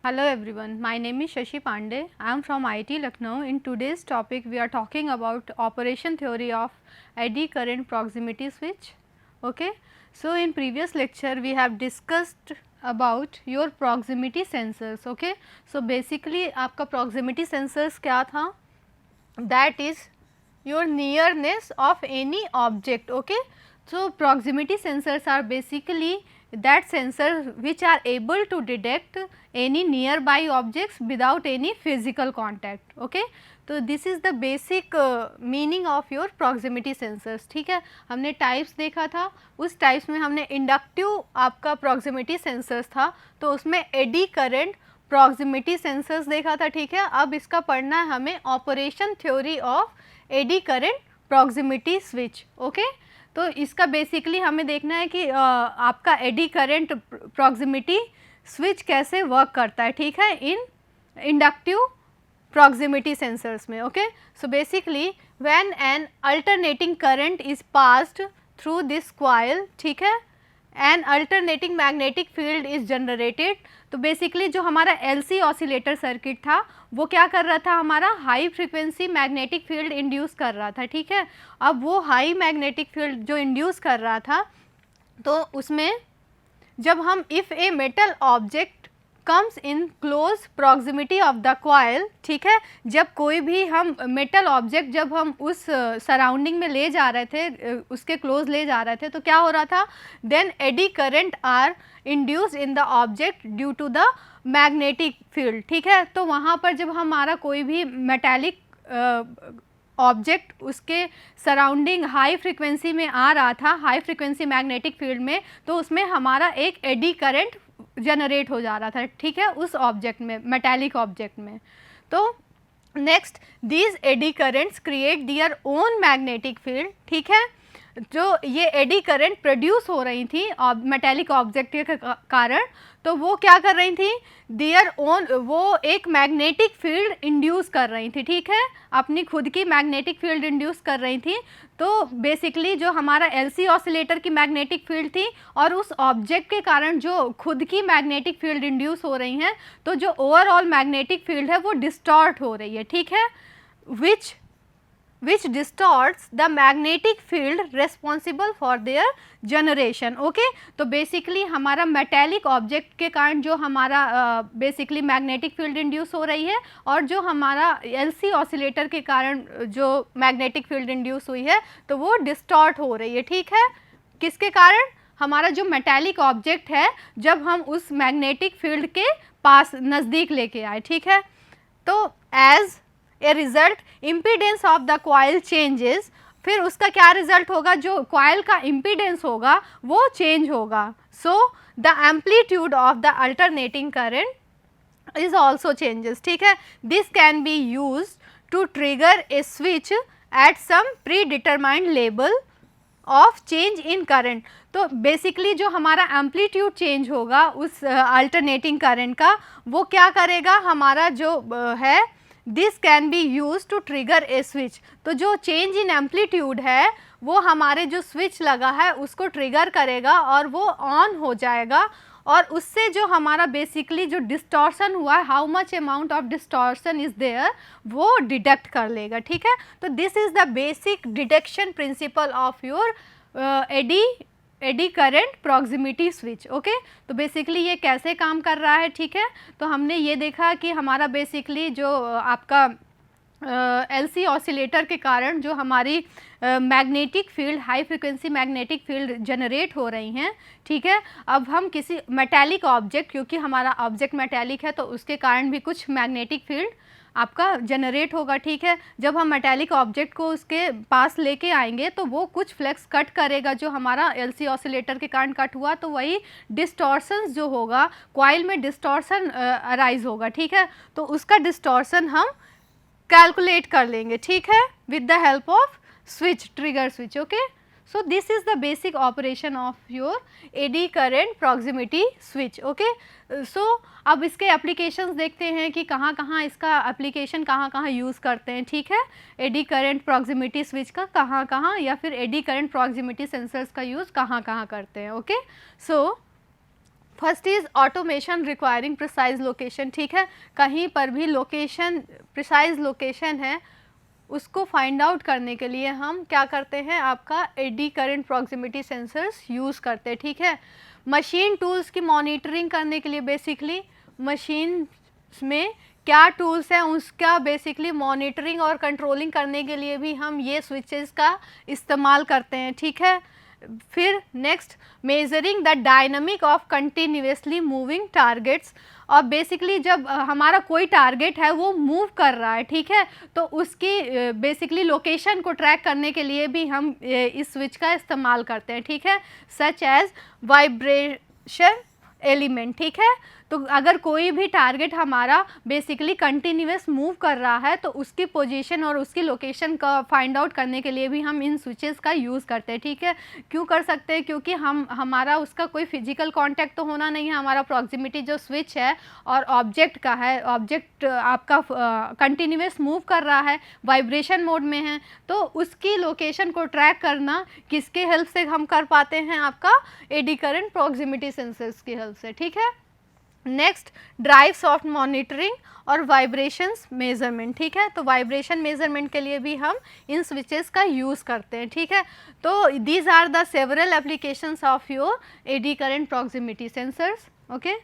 Hello everyone, my name is Shashi Pandey. I am from IIT Lucknow. In today's topic, we are talking about operation theory of eddy current proximity switch. Okay. So, in previous lecture, we have discussed about your proximity sensors. Okay. So, basically आपका proximity sensors क्या था? That is your nearness of any object. Okay. So, proximity sensors are basically that sensor which are able to detect any nearby objects without any physical contact. Okay. तो this is the basic meaning of your proximity sensors. ठीक है, हमने types देखा था. उस types में हमने inductive आपका प्रॉक्सिमिटी सेंसर्स था, तो उसमें एडी करंट प्रॉक्सिमिटी सेंसर्स देखा था. ठीक है, अब इसका पढ़ना है हमें operation theory of AD current proximity switch. Okay, तो इसका बेसिकली हमें देखना है कि आपका एडी करंट प्रॉक्सिमिटी स्विच कैसे वर्क करता है. ठीक है, इन इंडक्टिव proximity sensors में. Okay, so basically when an alternating current is passed through this coil, ठीक है, an alternating magnetic field is generated. तो बेसिकली जो हमारा LC ऑसिलेटर सर्किट था वो क्या कर रहा था, हमारा high frequency magnetic field induce कर रहा था. ठीक है, अब वो हाई मैग्नेटिक फील्ड जो इंड्यूस कर रहा था, तो उसमें जब हम if A metal object comes in close proximity of the coil, ठीक है, जब कोई भी हम मेटल ऑब्जेक्ट जब हम उस सराउंडिंग में ले जा रहे थे, उसके क्लोज ले जा रहे थे, तो क्या हो रहा था, then eddy current are induced in the object due to the magnetic field. ठीक है, तो वहाँ पर जब हमारा कोई भी मेटालिक ऑब्जेक्ट उसके सराउंडिंग हाई फ्रिक्वेंसी में आ रहा था, हाई फ्रिक्वेंसी मैग्नेटिक फील्ड में, तो उसमें हमारा एक एडी करंट जनरेट हो जा रहा था. ठीक है, उस ऑब्जेक्ट में, मेटालिक ऑब्जेक्ट में. तो next, these eddy currents create their own magnetic field. ठीक है, जो ये एडी करंट प्रोड्यूस हो रही थी मेटालिक ऑब्जेक्ट के कारण, तो वो क्या कर रही थी, दियर ओन, वो एक मैग्नेटिक फील्ड इंड्यूस कर रही थी. ठीक है, अपनी खुद की मैग्नेटिक फील्ड इंड्यूस कर रही थी. तो बेसिकली जो हमारा LC ऑसिलेटर की मैग्नेटिक फील्ड थी और उस ऑब्जेक्ट के कारण जो खुद की मैग्नेटिक फील्ड इंड्यूस हो रही हैं, तो जो ओवरऑल मैग्नेटिक फील्ड है वो डिस्टॉर्ट हो रही है. ठीक है, which distorts the magnetic field responsible for their generation. Okay, तो बेसिकली हमारा मेटालिक ऑब्जेक्ट के कारण जो हमारा बेसिकली मैग्नेटिक फील्ड इंड्यूस हो रही है, और जो हमारा LC ऑसिलेटर के कारण जो मैग्नेटिक फील्ड इंड्यूस हुई है, तो वो डिस्टॉर्ट हो रही है. ठीक है, किसके कारण, हमारा जो मेटालिक ऑब्जेक्ट है जब हम उस मैग्नेटिक फील्ड के पास नज़दीक लेके आए. ठीक है, तो as a result impedance of the coil changes, फिर उसका क्या रिजल्ट होगा, जो कॉइल का इम्पीडेंस होगा वो चेंज होगा. So the amplitude of the alternating current is also changes. ठीक है, this can be use to trigger a switch at some predetermined level of change in current. तो basically जो हमारा amplitude change होगा उस alternating current का, वो क्या करेगा, हमारा जो है this can be use to trigger a switch. तो जो चेंज इन एम्पलीट्यूड है वो हमारे जो स्विच लगा है उसको ट्रिगर करेगा और वो ऑन हो जाएगा, और उससे जो हमारा बेसिकली जो डिस्टॉर्शन हुआ है, how much amount of distortion is there, वो डिटेक्ट कर लेगा. ठीक है, तो this is the basic detection principle of your eddy current proximity switch. Okay, तो बेसिकली ये कैसे काम कर रहा है. ठीक है, तो हमने ये देखा कि हमारा बेसिकली जो आपका LC ऑसिलेटर के कारण जो हमारी magnetic field, high frequency magnetic field generate हो रही हैं. ठीक है, अब हम किसी मेटालिक ऑब्जेक्ट, क्योंकि हमारा ऑब्जेक्ट मेटालिक है तो उसके कारण भी कुछ मैग्नेटिक फील्ड आपका जनरेट होगा. ठीक है, जब हम मेटालिक ऑब्जेक्ट को उसके पास लेके आएंगे तो वो कुछ फ्लेक्स कट करेगा, जो हमारा LC ऑसिलेटर के कारण कट हुआ, तो वही डिस्टॉर्शंस जो होगा, कॉइल में डिस्टॉर्शन अराइज होगा. ठीक है, तो उसका डिस्टॉर्शन हम कैलकुलेट कर लेंगे. ठीक है, with the help of switch, trigger switch. Okay, so this is the basic operation of your eddy current proximity switch. Okay, so अब इसके एप्लीकेशंस देखते हैं कि कहाँ कहाँ इसका एप्लीकेशन कहाँ कहाँ यूज़ करते हैं. ठीक है, एडी करंट प्रॉक्सिमिटी स्विच का कहाँ कहाँ, या फिर एडी करंट प्रॉक्सिमिटी सेंसर्स का यूज़ कहाँ कहाँ करते हैं. Okay, so first is automation requiring precise location, ठीक है, कहीं पर भी लोकेशन प्रिसाइज लोकेशन है उसको फाइंड आउट करने के लिए हम क्या करते हैं, आपका AD current proximity sensors use करते हैं, ठीक है। मशीन टूल्स की मॉनिटरिंग करने के लिए बेसिकली मशीन में क्या टूल्स हैं उसका बेसिकली मॉनिटरिंग और कंट्रोलिंग करने के लिए भी हम ये स्विचेस का इस्तेमाल करते हैं, ठीक है। फिर next measuring the dynamic of continuously moving targets, और बेसिकली जब हमारा कोई टारगेट है वो मूव कर रहा है, ठीक है, तो उसकी बेसिकली लोकेशन को ट्रैक करने के लिए भी हम इस स्विच का इस्तेमाल करते हैं, ठीक है, सच एज वाइब्रेशन एलिमेंट, ठीक है। तो अगर कोई भी टारगेट हमारा बेसिकली कंटिन्यूस मूव कर रहा है तो उसकी पोजीशन और उसकी लोकेशन का फाइंड आउट करने के लिए भी हम इन स्विचेस का यूज़ करते हैं, ठीक है। क्यों कर सकते हैं, क्योंकि हमारा उसका कोई फिजिकल कांटेक्ट तो होना नहीं है, हमारा प्रॉक्सिमिटी जो स्विच है और ऑब्जेक्ट का है, ऑब्जेक्ट आपका कंटिन्यूस मूव कर रहा है, वाइब्रेशन मोड में है, तो उसकी लोकेशन को ट्रैक करना किसके हेल्प से हम कर पाते हैं, आपका एडी करंट प्रॉक्सिमिटी सेंसर्स की हेल्प से, ठीक है। नेक्स्ट ड्राइव सॉफ्ट मॉनिटरिंग और वाइब्रेशंस मेजरमेंट, ठीक है, तो वाइब्रेशन मेजरमेंट के लिए भी हम इन स्विचेस का यूज़ करते हैं, ठीक है। तो these are the several applications of your eddy current proximity sensors, okay.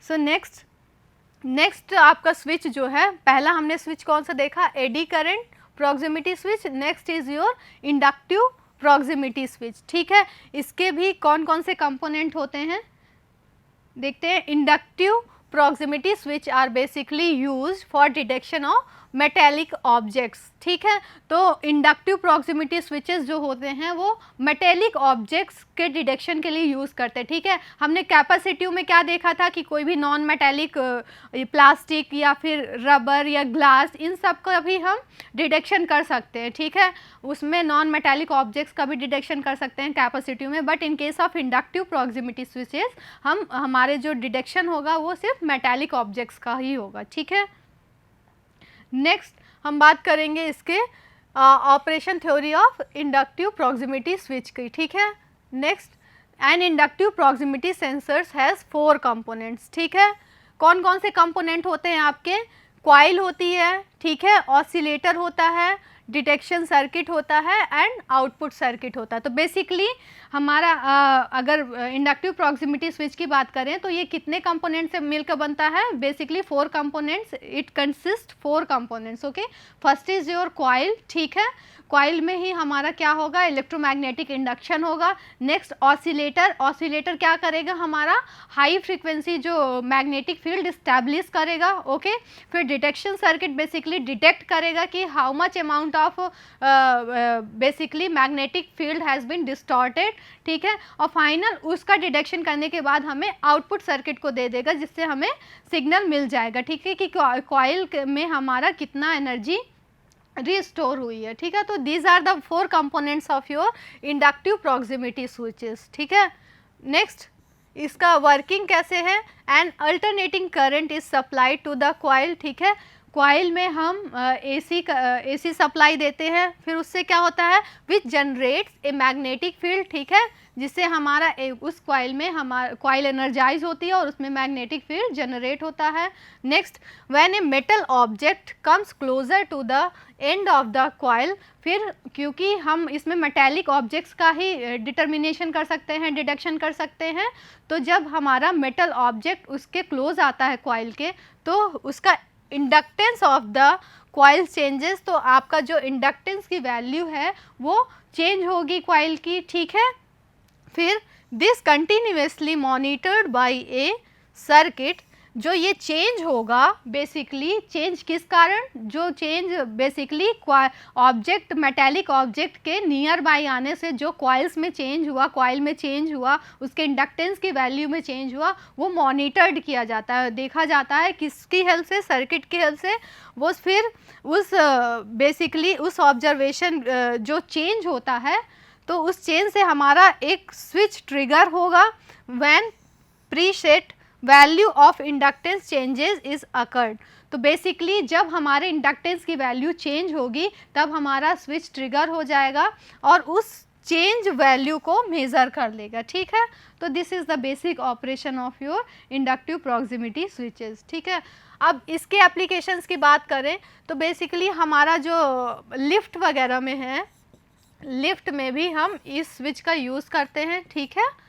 So next आपका स्विच जो है, पहला हमने स्विच कौन सा देखा, eddy current proximity switch, next is your inductive proximity switch, ठीक है। इसके भी कौन कौन से कंपोनेंट होते हैं देखते हैं। Inductive proximity switch are basically used for detection of metallic objects, ठीक है। तो इंडक्टिव प्रॉक्सिमिटी स्विचेस जो होते हैं वो मेटेलिक ऑब्जेक्ट्स के डिटेक्शन के लिए यूज़ करते हैं, ठीक है। हमने कैपेसिटिव में क्या देखा था कि कोई भी नॉन मेटेलिक प्लास्टिक या फिर रबर या ग्लास, इन सब का भी हम डिटेक्शन कर सकते हैं, ठीक है, उसमें नॉन मेटेलिक ऑब्जेक्ट्स का भी डिटेक्शन कर सकते हैं कैपेसिटिव में, but in case of inductive proximity switches हमारे जो डिटेक्शन होगा वो सिर्फ मेटेलिक ऑब्जेक्ट्स का ही होगा, ठीक है। नेक्स्ट हम बात करेंगे इसके operation theory of inductive proximity switch की, ठीक है। Next an inductive proximity sensors has 4 components, ठीक है। कौन कौन से कंपोनेंट होते हैं आपके, कॉइल होती है, ठीक है, ऑसिलेटर होता है, डिटेक्शन सर्किट होता है एंड आउटपुट सर्किट होता है। तो बेसिकली हमारा अगर इंडक्टिव प्रॉक्सिमिटी स्विच की बात करें तो ये कितने कंपोनेंट से मिलकर बनता है, basically 4 components, it consist 4 components, okay. First is your coil, ठीक है, कॉइल में ही हमारा क्या होगा, इलेक्ट्रोमैग्नेटिक इंडक्शन होगा। नेक्स्ट ऑसिलेटर, ऑसिलेटर क्या करेगा, हमारा हाई फ्रीक्वेंसी जो मैग्नेटिक फील्ड इस्टेब्लिश करेगा, ओके। फिर डिटेक्शन सर्किट बेसिकली डिटेक्ट करेगा कि how much amount of basically magnetic field has been distorted, ठीक है, और फाइनल उसका डिटेक्शन करने के बाद हमें आउटपुट सर्किट को दे देगा जिससे हमें सिग्नल मिल जाएगा, ठीक है, कि कॉइल में हमारा कितना एनर्जी रिस्टोर हुई है, ठीक है। तो these are the 4 components of your inductive proximity switches, ठीक है। नेक्स्ट इसका वर्किंग कैसे है, and alternating current is supplied to the coil, ठीक है, कॉइल में हम एसी सप्लाई देते हैं, फिर उससे क्या होता है, विच जनरेट्स ए मैग्नेटिक फील्ड, ठीक है, जिससे हमारा उस कॉइल में हमारा कॉइल एनर्जाइज होती है और उसमें मैग्नेटिक फील्ड जनरेट होता है। Next when a metal object comes closer to the end of the coil, फिर क्योंकि हम इसमें मेटेलिक ऑब्जेक्ट्स का ही डिटर्मिनेशन कर सकते हैं, डिडक्शन कर सकते हैं, तो जब हमारा मेटल ऑब्जेक्ट उसके क्लोज आता है कॉइल के, तो उसका inductance of the coil changes, तो आपका जो इंडक्टेंस की वैल्यू है वो चेंज होगी कॉइल की, ठीक है। फिर this continuously monitored by A circuit, जो ये चेंज होगा बेसिकली चेंज किस कारण, जो change basically object metallic object के नियर बाय आने से जो कॉइल्स में चेंज हुआ, कॉइल में चेंज हुआ, उसके इंडक्टेंस की वैल्यू में चेंज हुआ, वो मॉनिटर्ड किया जाता है, देखा जाता है किसकी हेल्प से, सर्किट की हेल्प से। वो फिर उस बेसिकली उस ऑब्जर्वेशन जो चेंज होता है तो उस चेंज से हमारा एक स्विच ट्रिगर होगा when preset value of inductance changes is occurred. तो बेसिकली जब हमारे इंडक्टेंस की वैल्यू चेंज होगी तब हमारा स्विच ट्रिगर हो जाएगा और उस चेंज वैल्यू को मेज़र कर लेगा, ठीक है। तो this is the basic operation of your inductive proximity switches, ठीक है। अब इसके एप्लीकेशंस की बात करें तो बेसिकली हमारा जो लिफ्ट वगैरह में है, लिफ्ट में भी हम इस स्विच का यूज़ करते हैं, ठीक है।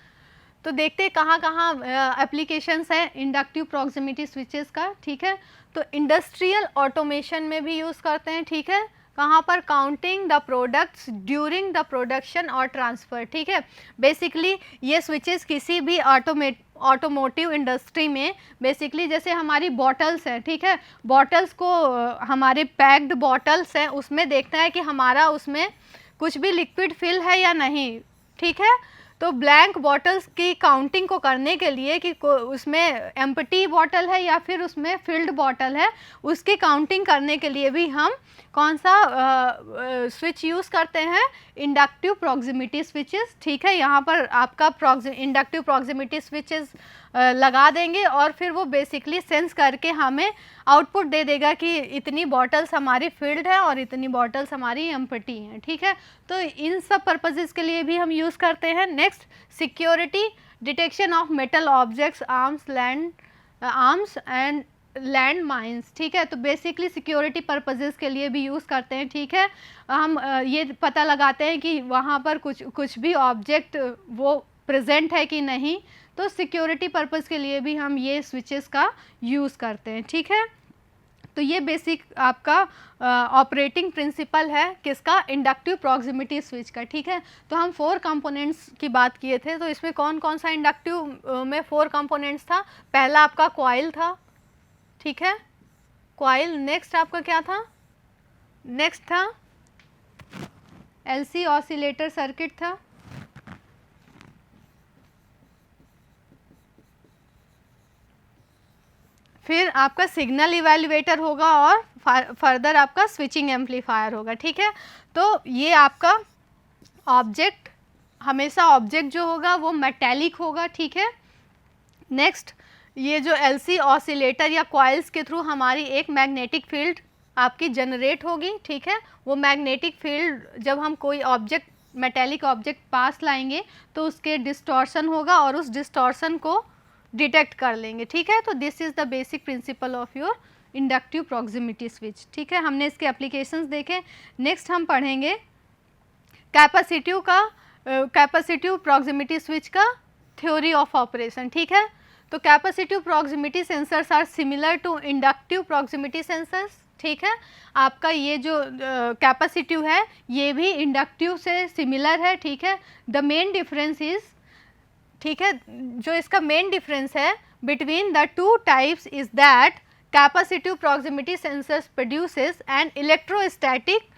तो देखते हैं कहाँ कहाँ एप्लीकेशंस है इंडक्टिव प्रॉक्सिमिटी स्विचेस का, ठीक है। तो इंडस्ट्रियल ऑटोमेशन में भी यूज़ करते हैं, ठीक है। कहाँ पर? Counting the products during the production और ट्रांसफ़र, ठीक है। बेसिकली ये स्विचेस किसी भी ऑटोमोटिव इंडस्ट्री में बेसिकली जैसे हमारी बॉटल्स हैं, ठीक है, बॉटल्स को हमारे पैक्ड बॉटल्स हैं उसमें देखना है कि हमारा उसमें कुछ भी लिक्विड फिल है या नहीं, ठीक है। तो ब्लैंक बॉटल्स की काउंटिंग को करने के लिए कि उसमें एम्प्टी बॉटल है या फिर उसमें फिल्ड बॉटल है, उसकी काउंटिंग करने के लिए भी हम कौन सा स्विच यूज़ करते हैं? इंडक्टिव प्रॉक्सिमिटी स्विचेस, ठीक है। यहाँ पर आपका इंडक्टिव प्रॉक्सिमिटी स्विचेस लगा देंगे और फिर वो बेसिकली सेंस करके हमें आउटपुट दे देगा कि इतनी बॉटल्स हमारी फिल्ड है और इतनी बॉटल्स हमारी एम्प्टी हैं, ठीक है। तो इन सब पर्पसेस के लिए भी हम यूज़ करते हैं। Next, security, detection of metal objects, arms and land mines, ठीक है। तो बेसिकली सिक्योरिटी पर्पसेस के लिए भी यूज़ करते हैं, ठीक है। हम ये पता लगाते हैं कि वहाँ पर कुछ भी ऑब्जेक्ट वो प्रेजेंट है कि नहीं, तो सिक्योरिटी पर्पस के लिए भी हम ये स्विचेस का यूज़ करते हैं, ठीक है। तो ये बेसिक आपका ऑपरेटिंग प्रिंसिपल है किसका? इंडक्टिव प्रॉक्सिमिटी स्विच का, ठीक है। तो हम 4 कंपोनेंट्स की बात किए थे, तो इसमें कौन कौन सा इंडक्टिव में 4 कंपोनेंट्स था? पहला आपका कॉइल था, ठीक है, कॉइल। नेक्स्ट आपका क्या था? नेक्स्ट था एलसी ऑसिलेटर सर्किट था, फिर आपका सिग्नल इवैल्यूएटर होगा और फर्दर आपका स्विचिंग एम्पलीफायर होगा, ठीक है। तो ये आपका ऑब्जेक्ट, हमेशा ऑब्जेक्ट जो होगा वो मेटेलिक होगा, ठीक है। नेक्स्ट, ये जो एलसी ऑसिलेटर या कॉइल्स के थ्रू हमारी एक मैग्नेटिक फील्ड आपकी जनरेट होगी, ठीक है। वो मैग्नेटिक फील्ड जब हम कोई ऑब्जेक्ट, मेटेलिक ऑब्जेक्ट पास लाएंगे तो उसके डिस्टॉर्शन होगा और उस डिस्टॉर्शन को डिटेक्ट कर लेंगे, ठीक है। तो this is the basic principle of your inductive proximity switch, ठीक है। हमने इसके एप्लीकेशंस देखे। नेक्स्ट हम पढ़ेंगे कैपेसिटिव प्रॉक्सिमिटी स्विच का थ्योरी ऑफ ऑपरेशन, ठीक है। तो capacitive proximity sensors are similar to inductive proximity sensors, ठीक है। आपका ये जो कैपेसिटिव है ये भी इंडक्टिव से सिमिलर है, ठीक है। द मेन डिफरेंस इज़, ठीक है, जो इसका मेन डिफरेंस है between the two types is that capacitive proximity sensors produces N electrostatic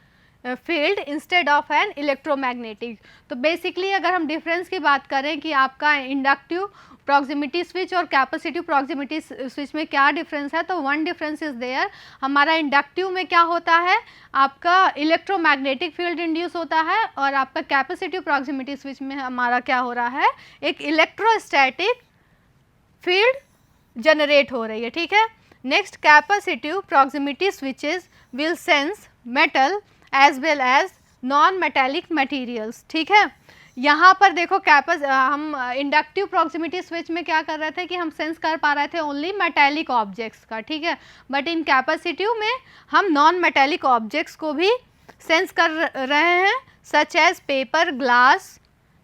field instead of an electromagnetic. तो बेसिकली अगर हम डिफरेंस की बात करें कि आपका इंडक्टिव प्रॉक्सिमिटी स्विच और कैपेसिटिव प्रॉक्सिमिटी स्विच में क्या डिफरेंस है, तो वन डिफरेंस इज देयर। हमारा इंडक्टिव में क्या होता है, आपका इलेक्ट्रोमैग्नेटिक फील्ड इंड्यूस होता है और आपका कैपेसिटिव प्रॉक्सिमिटी स्विच में हमारा क्या हो रहा है, एक इलेक्ट्रोस्टैटिक फील्ड जनरेट हो रही है, ठीक है। Next, capacitive proximity switches will sense metal as well as non metallic materials, ठीक है। यहाँ पर देखो हम इंडक्टिव प्रॉक्सिमिटी स्विच में क्या कर रहे थे कि हम सेंस कर पा रहे थे ओनली मेटेलिक ऑब्जेक्ट्स का, ठीक है। बट इन कैपेसिटिव में हम नॉन मेटेलिक ऑब्जेक्ट्स को भी सेंस कर रहे हैं, such as paper, glass,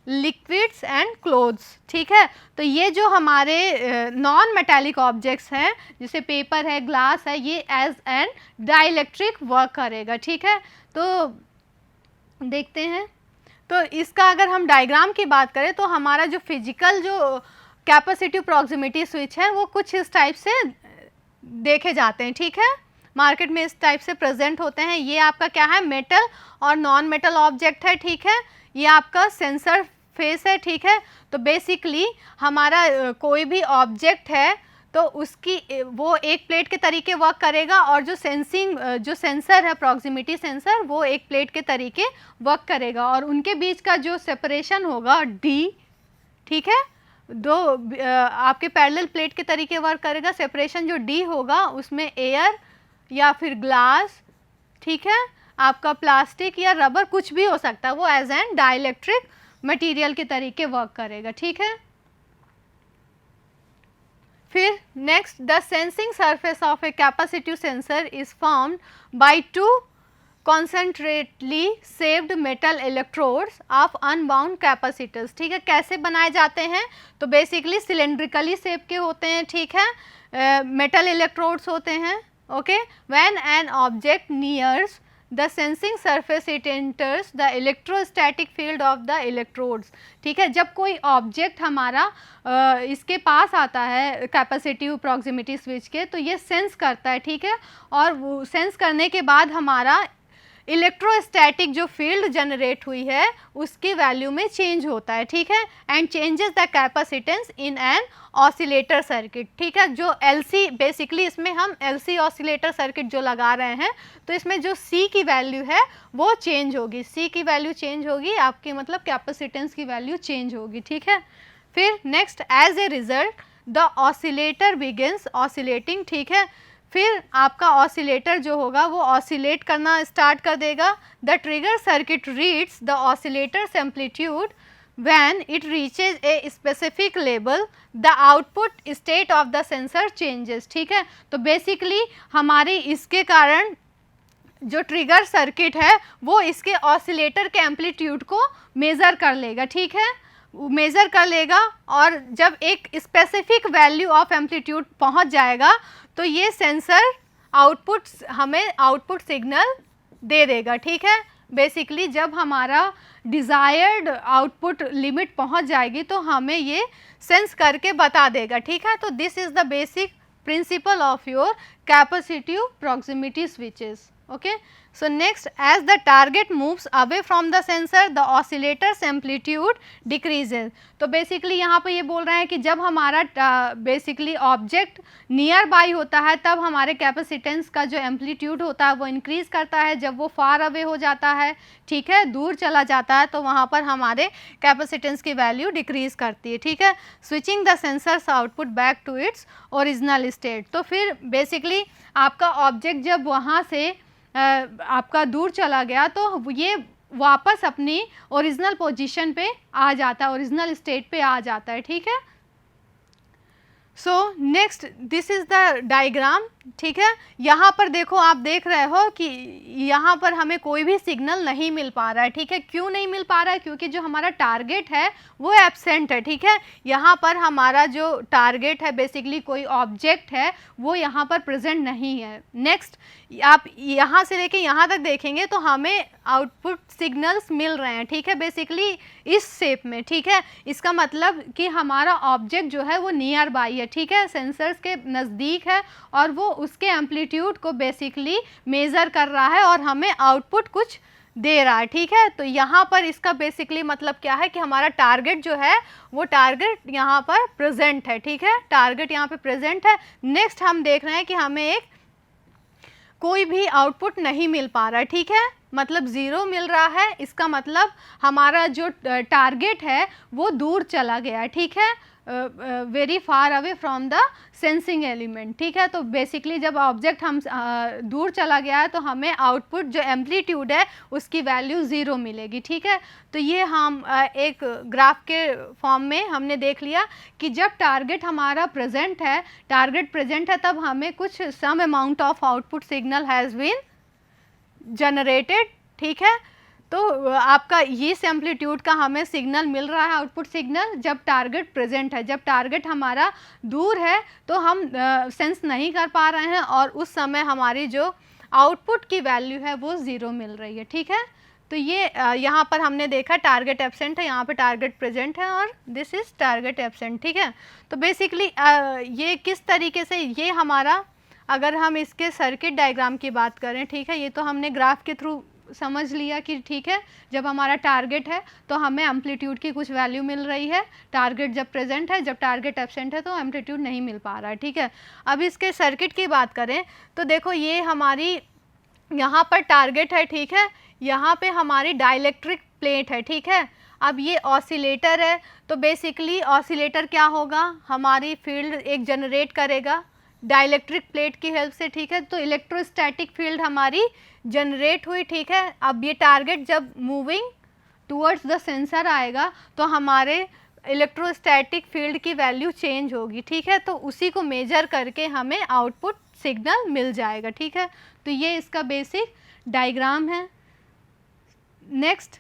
liquids and clothes, ठीक है। तो ये जो हमारे नॉन मेटेलिक ऑब्जेक्ट्स हैं जैसे पेपर है, ग्लास है, ये एज एन डाइलेक्ट्रिक वर्क करेगा, ठीक है। तो देखते हैं, तो इसका अगर हम डायग्राम की बात करें तो हमारा जो फिजिकल जो कैपेसिटिव प्रॉक्सिमिटी स्विच है वो कुछ इस टाइप से देखे जाते हैं, ठीक है। मार्केट में इस टाइप से प्रेजेंट होते हैं। ये आपका क्या है, मेटल और नॉन मेटल ऑब्जेक्ट है, ठीक है। ये आपका सेंसर फेस है, ठीक है। तो बेसिकली हमारा कोई भी ऑब्जेक्ट है तो उसकी वो एक प्लेट के तरीके वर्क करेगा और जो सेंसर है प्रॉक्सिमिटी सेंसर वो एक प्लेट के तरीके वर्क करेगा और उनके बीच का जो सेपरेशन होगा डी, ठीक है, दो आपके पैरेलल प्लेट के तरीके वर्क करेगा। सेपरेशन जो डी होगा उसमें एयर या फिर ग्लास, ठीक है, आपका प्लास्टिक या रबर कुछ भी हो सकता है, वो एज एन डाइलेक्ट्रिक मटेरियल के तरीके वर्क करेगा, ठीक है। फिर next, the sensing surface of a capacitive sensor is formed by two concentrically shaped metal electrodes of unbound capacitors, ठीक है। कैसे बनाए जाते हैं, तो बेसिकली सिलेंड्रिकली शेप के होते हैं, ठीक है, मेटल इलेक्ट्रोड्स होते हैं, okay. When an object nears the sensing surface it enters the electrostatic field of the electrodes, ठीक है। जब कोई ऑब्जेक्ट हमारा इसके पास आता है कैपेसिटिव प्रॉक्सिमिटी स्विच के, तो ये सेंस करता है, ठीक है, और वो सेंस करने के बाद हमारा इलेक्ट्रोस्टैटिक जो फील्ड जनरेट हुई है उसकी वैल्यू में चेंज होता है, ठीक है, and changes the capacitance in an oscillator circuit, ठीक है। जो एलसी, बेसिकली इसमें हम एलसी ऑसिलेटर सर्किट जो लगा रहे हैं, तो इसमें जो सी की वैल्यू है वो चेंज होगी, सी की वैल्यू चेंज होगी, आपकी मतलब कैपेसिटेंस की वैल्यू चेंज होगी, ठीक है। फिर next, as a result the oscillator begins oscillating, ठीक है। फिर आपका ऑसिलेटर जो होगा वो ऑसिलेट करना स्टार्ट कर देगा। The trigger circuit reads the oscillators amplitude when it reaches a specific level the output state of the sensor changes, ठीक है। तो बेसिकली हमारी इसके कारण जो ट्रिगर सर्किट है वो इसके ऑसिलेटर के एम्पलीट्यूड को मेज़र कर लेगा, ठीक है, मेज़र कर लेगा, और जब एक स्पेसिफिक वैल्यू ऑफ एम्पलीट्यूड पहुंच जाएगा तो ये सेंसर आउटपुट हमें आउटपुट सिग्नल दे देगा, ठीक है। बेसिकली जब हमारा डिज़ायर्ड आउटपुट लिमिट पहुंच जाएगी तो हमें ये सेंस करके बता देगा, ठीक है। तो this is the basic principle of your capacitive proximity switches, okay. So next, as the target moves away from the sensor, the oscillator's amplitude decreases. तो बेसिकली यहाँ पे ये बोल रहे हैं कि जब हमारा बेसिकली ऑब्जेक्ट नियर बाई होता है तब हमारे कैपेसिटेंस का जो एम्पलीट्यूड होता है वो इंक्रीज़ करता है, जब वो फार अवे हो जाता है, ठीक है, दूर चला जाता है, तो वहाँ पर हमारे कैपेसिटेंस की वैल्यू डिक्रीज़ करती है, ठीक है। Switching the sensors output back to its original state. तो फिर बेसिकली आपका ऑब्जेक्ट जब वहाँ से आपका दूर चला गया तो ये वापस अपनी ओरिजिनल पोजीशन पे आ जाता है, ओरिजिनल स्टेट पे आ जाता है, ठीक है। So next, this is the diagram, ठीक है। यहाँ पर देखो, आप देख रहे हो कि यहाँ पर हमें कोई भी सिग्नल नहीं मिल पा रहा है, ठीक है। क्यों नहीं मिल पा रहा है? क्योंकि जो हमारा टारगेट है वो एब्सेंट है, ठीक है। यहाँ पर हमारा जो टारगेट है, बेसिकली कोई ऑब्जेक्ट है, वो यहाँ पर प्रेजेंट नहीं है। नेक्स्ट, आप यहाँ से लेके यहाँ तक देखेंगे तो हमें आउटपुट सिग्नल्स मिल रहे हैं, ठीक है, बेसिकली इस शेप में, ठीक है। इसका मतलब कि हमारा ऑब्जेक्ट जो है वो नियर बाई है, ठीक है, सेंसर्स के नज़दीक है, और वो उसके एम्पलीट्यूड को बेसिकली मेज़र कर रहा है और हमें आउटपुट कुछ दे रहा है, ठीक है। तो यहाँ पर इसका बेसिकली मतलब क्या है कि हमारा टारगेट जो है वो टारगेट यहाँ पर प्रेजेंट है, ठीक है, टारगेट यहाँ पे प्रेजेंट है। नेक्स्ट हम देख रहे हैं कि हमें एक कोई भी आउटपुट नहीं मिल पा रहा है, ठीक है, मतलब ज़ीरो मिल रहा है। इसका मतलब हमारा जो टारगेट है वो दूर चला गया है, ठीक है, very far away from the sensing element, ठीक है। तो बेसिकली जब ऑब्जेक्ट हम दूर चला गया है तो हमें आउटपुट जो एम्पलीट्यूड है उसकी वैल्यू ज़ीरो मिलेगी, ठीक है। तो ये हम एक ग्राफ के फॉर्म में हमने देख लिया कि जब टारगेट हमारा प्रेजेंट है, टारगेट प्रेजेंट है, तब हमें कुछ some amount of output signal has been generated, ठीक है। तो आपका इस एम्पलीट्यूड का हमें सिग्नल मिल रहा है, आउटपुट सिग्नल, जब टारगेट प्रेजेंट है। जब टारगेट हमारा दूर है तो हम सेंस नहीं कर पा रहे हैं और उस समय हमारी जो आउटपुट की वैल्यू है वो ज़ीरो मिल रही है, ठीक है। तो ये यहाँ पर हमने देखा टारगेट एब्सेंट है, यहाँ पे टारगेट प्रेजेंट है, और दिस इज़ टारगेट एब्सेंट, ठीक है। तो बेसिकली ये किस तरीके से, ये हमारा, अगर हम इसके सर्किट डायग्राम की बात करें, ठीक है, ये तो हमने ग्राफ के थ्रू समझ लिया कि ठीक है, जब हमारा टारगेट है तो हमें एम्पलीट्यूड की कुछ वैल्यू मिल रही है, टारगेट जब प्रेजेंट है, जब टारगेट एब्सेंट है तो एम्पलीट्यूड नहीं मिल पा रहा है, ठीक है। अब इसके सर्किट की बात करें तो देखो, ये हमारी यहाँ पर टारगेट है, ठीक है, यहाँ पे हमारी डाइलेक्ट्रिक प्लेट है, ठीक है। अब ये ऑसिलेटर है, तो बेसिकली ऑसिलेटर क्या होगा, हमारी फील्ड एक जनरेट करेगा, डाइलेक्ट्रिक प्लेट की हेल्प से, ठीक है। तो इलेक्ट्रोस्टैटिक फील्ड हमारी जनरेट हुई, ठीक है। अब ये टारगेट जब मूविंग टूवर्ड्स द सेंसर आएगा तो हमारे इलेक्ट्रोस्टैटिक फील्ड की वैल्यू चेंज होगी, ठीक है। तो उसी को मेजर करके हमें आउटपुट सिग्नल मिल जाएगा, ठीक है। तो ये इसका बेसिक डायग्राम है। नेक्स्ट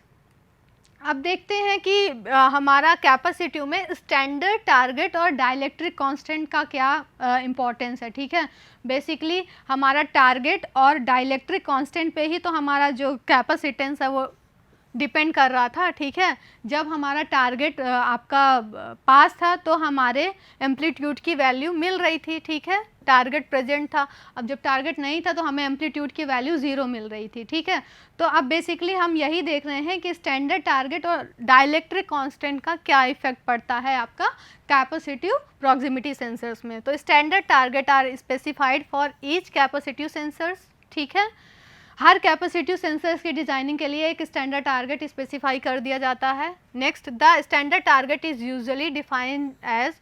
अब देखते हैं कि हमारा कैपेसिटिव में स्टैंडर्ड टारगेट और डाइलेक्ट्रिक कांस्टेंट का क्या इम्पोर्टेंस है, ठीक है। बेसिकली हमारा टारगेट और डाइलेक्ट्रिक कांस्टेंट पे ही तो हमारा जो कैपेसिटेंस है वो डिपेंड कर रहा था, ठीक है। जब हमारा टारगेट आपका पास था तो हमारे एम्पलीट्यूड की वैल्यू मिल रही थी, ठीक है, टारगेट प्रेजेंट था। अब जब टारगेट नहीं था तो हमें एम्पलीट्यूड की वैल्यू 0 मिल रही थी, ठीक है। तो अब बेसिकली हम यही देख रहे हैं कि स्टैंडर्ड टारगेट और डाइलेक्ट्रिक कांस्टेंट का क्या इफेक्ट पड़ता है आपका कैपेसिटिव प्रॉक्सिमिटी सेंसर्स में। तो standard target are specified for each capacitive sensors, ठीक है। हर कैपेसिटिव सेंसर्स की डिजाइनिंग के लिए एक स्टैंडर्ड टारगेट स्पेसिफाई कर दिया जाता है। Next, the standard target is usually defined as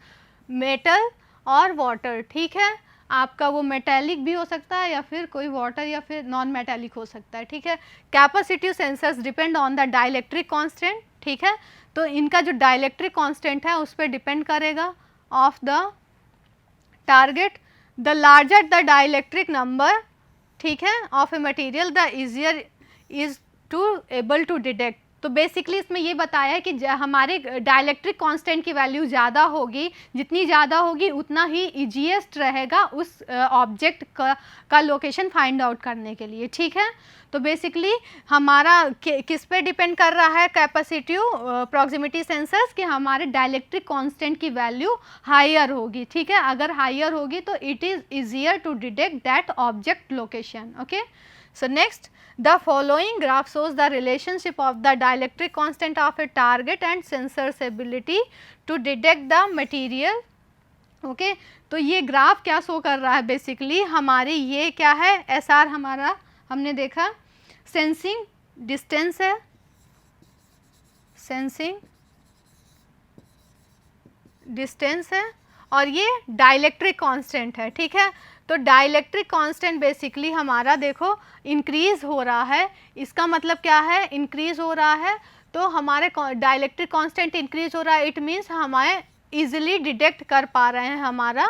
metal और वाटर, ठीक है। आपका वो मेटेलिक भी हो सकता है या फिर कोई वाटर या फिर नॉन मेटेलिक हो सकता है, ठीक है। Capacitive sensors depend on the dielectric constant, ठीक है। तो इनका जो डाइलेक्ट्रिक कांस्टेंट है उस पर डिपेंड करेगा of the target. The larger the dielectric number, ठीक है, of a material the easier is to able to detect. तो बेसिकली इसमें ये बताया है कि हमारे डाइलेक्ट्रिक कांस्टेंट की वैल्यू ज़्यादा होगी, जितनी ज़्यादा होगी उतना ही ईजीएस्ट रहेगा उस ऑब्जेक्ट का लोकेशन फाइंड आउट करने के लिए, ठीक है। तो बेसिकली हमारा किस पे डिपेंड कर रहा है कैपेसिटिव प्रॉक्सिमिटी सेंसर्स कि हमारे डाइलेक्ट्रिक कांस्टेंट की वैल्यू हायर होगी, ठीक है। अगर हायर होगी तो it is easier to detect that object location, okay. So next, the following graph shows the relationship of the dielectric constant of a target and sensor's ability to detect the material, okay। तो ये graph क्या show कर रहा है, basically हमारी ये क्या है, SR हमारा हमने देखा सेंसिंग डिस्टेंस है, सेंसिंग डिस्टेंस है, और ये डाइलेक्ट्रिक कांस्टेंट है, ठीक है। तो डाइलेक्ट्रिक कांस्टेंट बेसिकली हमारा देखो इंक्रीज हो रहा है, इसका मतलब क्या है, इंक्रीज हो रहा है। तो हमारे डाइलेक्ट्रिक कांस्टेंट इंक्रीज हो रहा है, इट मीन्स हमें इजीली डिटेक्ट कर पा रहे हैं, हमारा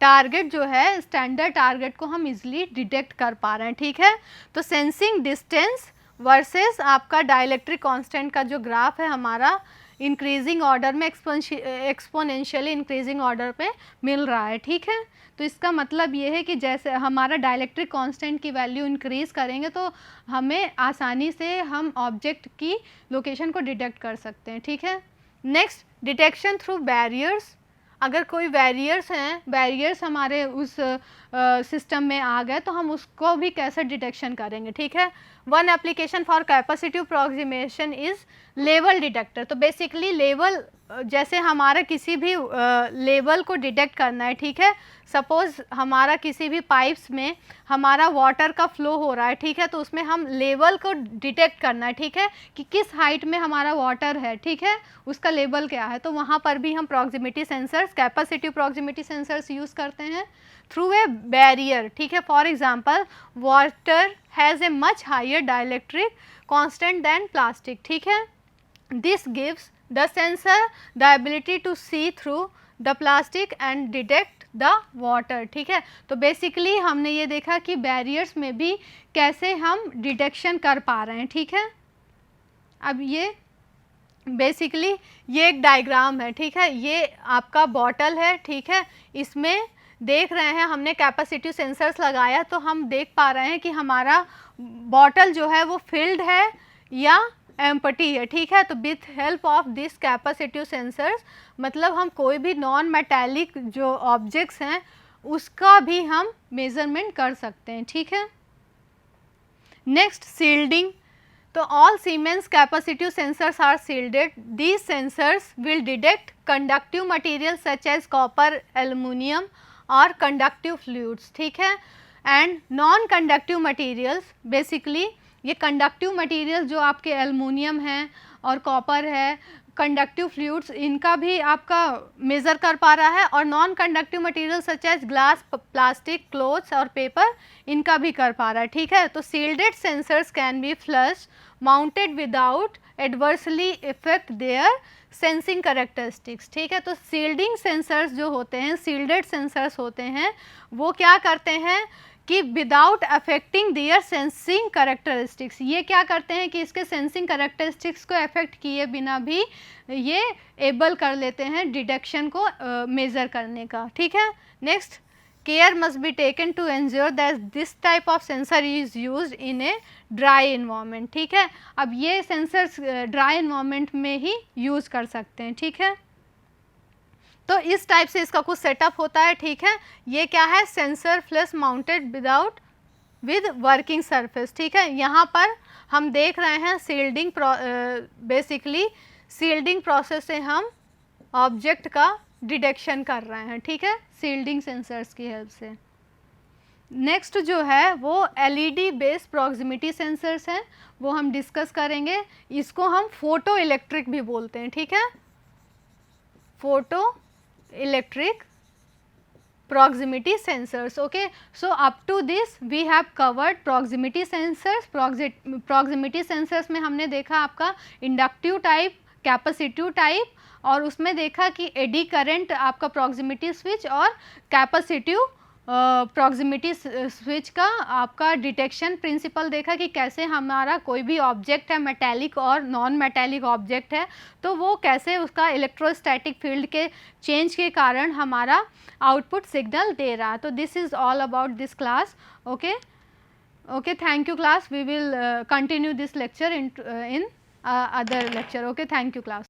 टारगेट जो है स्टैंडर्ड टारगेट को हम इजीली डिटेक्ट कर पा रहे हैं, ठीक है। तो सेंसिंग डिस्टेंस वर्सेस आपका डाइलेक्ट्रिक कांस्टेंट का जो ग्राफ है हमारा इंक्रीजिंग ऑर्डर में एक्सपोनेंशियली इंक्रीजिंग ऑर्डर पे मिल रहा है, ठीक है। तो इसका मतलब ये है कि जैसे हमारा डाइलेक्ट्रिक कांस्टेंट की वैल्यू इंक्रीज़ करेंगे तो हमें आसानी से हम ऑब्जेक्ट की लोकेशन को डिटेक्ट कर सकते हैं, ठीक है। Next, detection through barriers. अगर कोई बैरियर्स हैं, बैरियर्स हमारे उस सिस्टम में आ गए तो हम उसको भी कैसे डिटेक्शन करेंगे, ठीक है। One application for capacitive approximation is level detector. तो बेसिकली लेवल, जैसे हमारा किसी भी लेवल को डिटेक्ट करना है, ठीक है। सपोज़ हमारा किसी भी पाइप्स में हमारा वाटर का फ्लो हो रहा है, ठीक है। तो उसमें हम लेवल को डिटेक्ट करना है, ठीक है, कि किस हाइट में हमारा वाटर है, ठीक है, उसका लेवल क्या है। तो वहाँ पर भी हम proximity sensors, capacitive proximity sensors use करते हैं थ्रू ए बैरियर, ठीक है। For example, water has a much higher dielectric constant than plastic, ठीक है। This gives the sensor the ability to see through the plastic and detect the water, ठीक है। तो basically हमने ये देखा कि बैरियर्स में भी कैसे हम डिटेक्शन कर पा रहे हैं, ठीक है। अब ये बेसिकली ये एक डायग्राम है, ठीक है। ये आपका बॉटल है, ठीक है। इसमें देख रहे हैं हमने कैपेसिटिव सेंसर्स लगाया तो हम देख पा रहे हैं कि हमारा बॉटल जो है वो फिल्ड है या एम्पटी है, ठीक है। तो with help of this capacitive sensors, मतलब हम कोई भी नॉन मेटालिक जो ऑब्जेक्ट्स हैं उसका भी हम मेजरमेंट कर सकते हैं, ठीक है। Next, shielding. तो all Siemens capacitive sensors are shielded. These sensors will detect conductive material such as copper, aluminium और कंडक्टिव फ्लूइड्स, ठीक है। And non conductive materials, basically ये कंडक्टिव मटेरियल जो आपके एल्युमिनियम हैं और कॉपर है, कंडक्टिव फ्लूइड्स इनका भी आपका मेज़र कर पा रहा है, और non conductive material such as glass, plastic, clothes और पेपर इनका भी कर पा रहा है, ठीक है। तो shielded sensors can be flush mounted without adversely affect their sensing characteristics, ठीक है। तो सील्डिंग सेंसर्स जो होते हैं, सील्डेड सेंसर्स होते हैं, वो क्या करते हैं कि विदाउट अफेक्टिंग दियर सेंसिंग करेक्टरिस्टिक्स, ये क्या करते हैं कि इसके सेंसिंग करेक्टरिस्टिक्स को अफेक्ट किए बिना भी ये एबल कर लेते हैं डिटेक्शन को मेज़र करने का, ठीक है। Next, care must be taken to ensure that this type of sensor is used in a dry environment, ठीक है। अब ये सेंसर्स ड्राई इन्वायरमेंट में ही यूज़ कर सकते हैं, ठीक है। तो इस टाइप से इसका कुछ सेटअप होता है, ठीक है। ये क्या है, sensor flush mounted without with working surface, ठीक है। यहाँ पर हम देख रहे हैं सील्डिंग, बेसिकली सील्डिंग प्रोसेस से हम ऑब्जेक्ट का डिटेक्शन कर रहे हैं, ठीक है, सील्डिंग सेंसर्स की हेल्प से। नेक्स्ट जो है वो एलईडी बेस्ड प्रॉक्सिमिटी सेंसर्स हैं, वो हम डिस्कस करेंगे। इसको हम फोटो इलेक्ट्रिक भी बोलते हैं, ठीक है, photo electric proximity sensors. Okay, so up to this we have covered proximity sensors. proximity sensors में हमने देखा आपका इंडक्टिव टाइप, कैपेसिटिव टाइप, और उसमें देखा कि एडी करंट आपका प्रॉक्सिमिटी स्विच और कैपेसिटिव प्रॉक्सिमिटी स्विच का आपका डिटेक्शन प्रिंसिपल देखा कि कैसे हमारा कोई भी ऑब्जेक्ट है, मेटेलिक और नॉन मेटेलिक ऑब्जेक्ट है, तो वो कैसे उसका इलेक्ट्रोस्टैटिक फील्ड के चेंज के कारण हमारा आउटपुट सिग्नल दे रहा है। तो this is all about this class. Okay, thank you class, we will continue this lecture in other lecture. Okay, thank you class.